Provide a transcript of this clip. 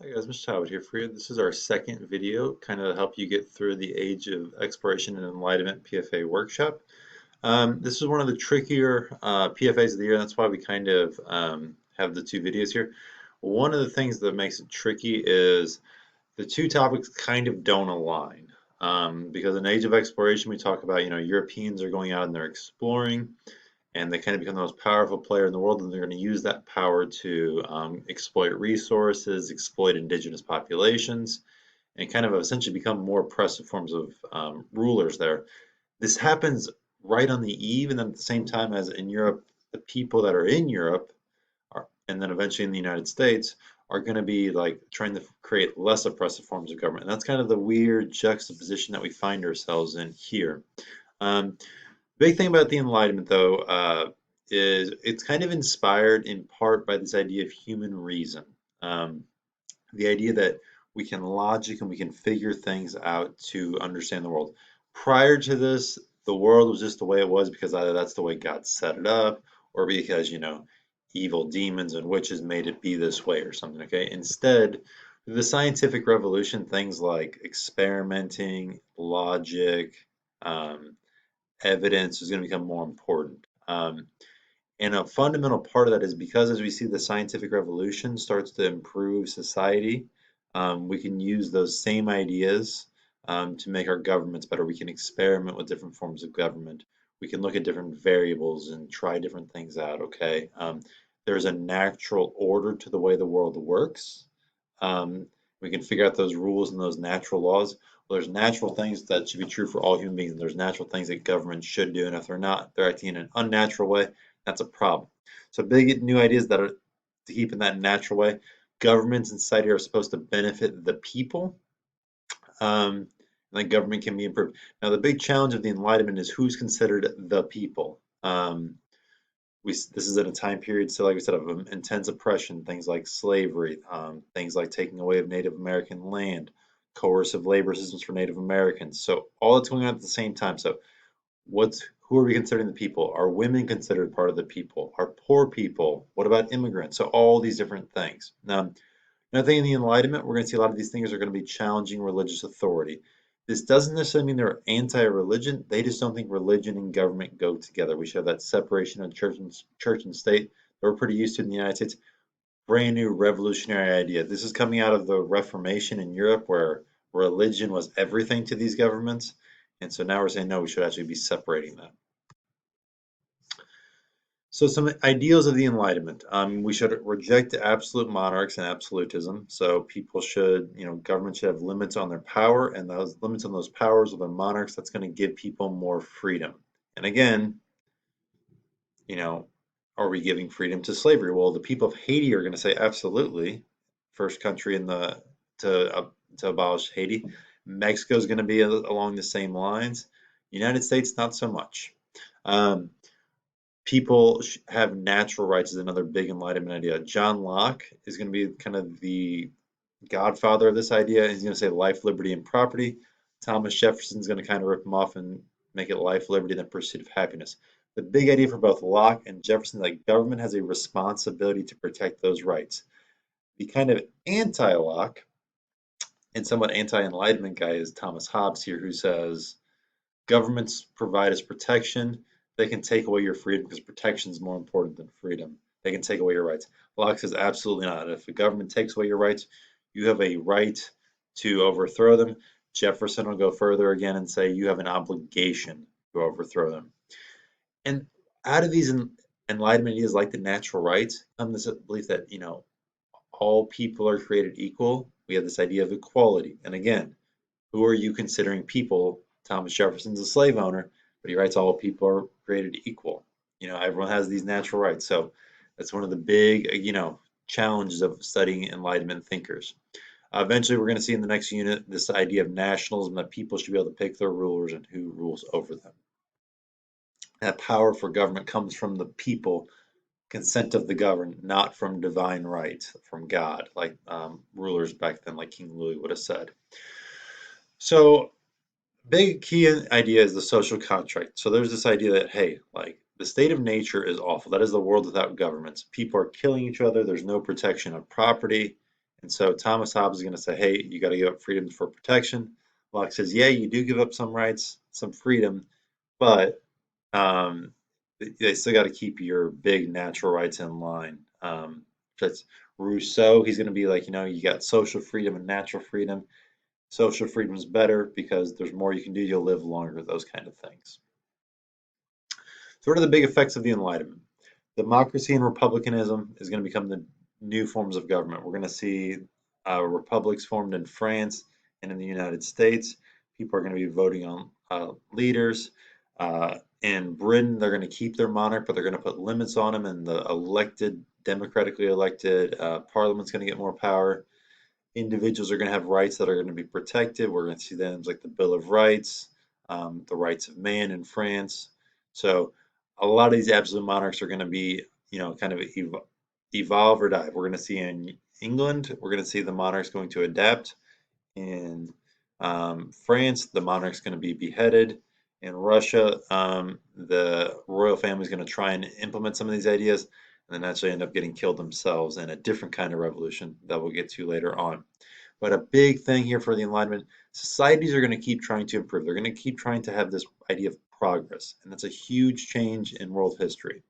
Hi guys, Mr. Talbot here for you. This is our second video, kind of to help you get through the Age of Exploration and Enlightenment PFA workshop. This is one of the trickier PFAs of the year, and that's why we kind of have the two videos here. One of the things that makes it tricky is the two topics kind of don't align. Because in Age of Exploration, we talk about, Europeans are going out and they're exploring, and they kind of become the most powerful player in the world, and they're going to use that power to exploit resources, exploit indigenous populations, and kind of essentially become more oppressive forms of rulers there. This happens right on the eve, and then at the same time as in Europe, the people that are in Europe, and then eventually in the United States, are going to be like trying to create less oppressive forms of government. And that's kind of the weird juxtaposition that we find ourselves in here. Um, Big thing about the Enlightenment, though, is it's kind of inspired in part by this idea of human reason. Um, the idea that we can logic and we can figure things out to understand the world. Prior to this, the world was just the way it was because either that's the way God set it up, or because, evil demons and witches made it be this way or something, okay? Instead, the scientific revolution, things like experimenting, logic, um, evidence is going to become more important. And a fundamental part of that is because as we see the scientific revolution starts to improve society, we can use those same ideas to make our governments better. We can experiment with different forms of government. We can look at different variables and try different things out, okay? There's a natural order to the way the world works. We can figure out those rules and those natural laws. Well, there's natural things that should be true for all human beings, and there's natural things that governments should do, and if they're not, they're acting in an unnatural way, that's a problem. So big new ideas that are to keep in that natural way. Governments and society are supposed to benefit the people, and then government can be improved. Now, the big challenge of the Enlightenment is who's considered the people. This is in a time period, so like I said, of intense oppression, things like slavery, things like taking away of Native American land, coercive labor systems for Native Americans. So all that's going on at the same time. So who are we considering the people? Are women considered part of the people? Are poor people? What about immigrants? So all these different things. Now, another thing in the Enlightenment, we're going to see a lot of these things are going to be challenging religious authority. This doesn't necessarily mean they're anti-religion. They just don't think religion and government go together. We should have that separation of church and state that we're pretty used to in the United States. Brand new revolutionary idea. This is coming out of the Reformation in Europe, where religion was everything to these governments. And so now we're saying, no, we should actually be separating that. So some ideals of the Enlightenment. We should reject absolute monarchs and absolutism. So people should, government should have limits on their power, and those limits on those powers of their monarchs, that's going to give people more freedom. And again, you know, are we giving freedom to slavery? Well, the people of Haiti are going to say absolutely. First country in the to abolish Haiti. Mexico is going to be along the same lines. United States, not so much. Um, People have natural rights is another big Enlightenment idea. John Locke is going to be kind of the godfather of this idea. He's going to say life, liberty, and property. Thomas Jefferson's going to kind of rip him off and make it life, liberty, and the pursuit of happiness. The big idea for both Locke and Jefferson is that government has a responsibility to protect those rights. The kind of anti-Locke and somewhat anti-Enlightenment guy is Thomas Hobbes here, who says governments provide us protection. They can take away your freedom because protection is more important than freedom. They can take away your rights. Locke says absolutely not. If the government takes away your rights, you have a right to overthrow them. Jefferson will go further again and say you have an obligation to overthrow them. And out of these Enlightenment ideas like the natural rights come this belief that, all people are created equal. We have this idea of equality. And again, who are you considering people? Thomas Jefferson's a slave owner, but he writes all people are created equal. Everyone has these natural rights. So that's one of the big, challenges of studying Enlightenment thinkers. Eventually, we're going to see in the next unit this idea of nationalism, that people should be able to pick their rulers and who rules over them. That power for government comes from the people, consent of the governed, not from divine right, from God, like rulers back then, like King Louis would have said. So big key idea is the social contract. So there's this idea that, hey, like the state of nature is awful. That is the world without governments. People are killing each other. There's no protection of property. And so Thomas Hobbes is going to say, hey, you got to give up freedom for protection. Locke says, yeah, you do give up some rights, some freedom, but um, they still got to keep your big natural rights in line. That's Rousseau. He's going to be like, you got social freedom and natural freedom. Social freedom is better because there's more you can do. You'll live longer. Those kind of things. So what are the big effects of the Enlightenment? Democracy and republicanism is going to become the new forms of government. We're going to see republics formed in France and in the United States. People are going to be voting on leaders. In Britain, they're going to keep their monarch, but they're going to put limits on him, and the democratically elected parliament's going to get more power. Individuals are going to have rights that are going to be protected. We're going to see things like the Bill of Rights, the rights of man in France. So a lot of these absolute monarchs are going to be, kind of evolve or die. We're going to see in England, we're going to see the monarchs going to adapt. In France, the monarch's going to be beheaded. In Russia, the royal family is going to try and implement some of these ideas and then actually end up getting killed themselves in a different kind of revolution that we'll get to later on. But a big thing here for the Enlightenment, societies are going to keep trying to improve. They're going to keep trying to have this idea of progress, and that's a huge change in world history.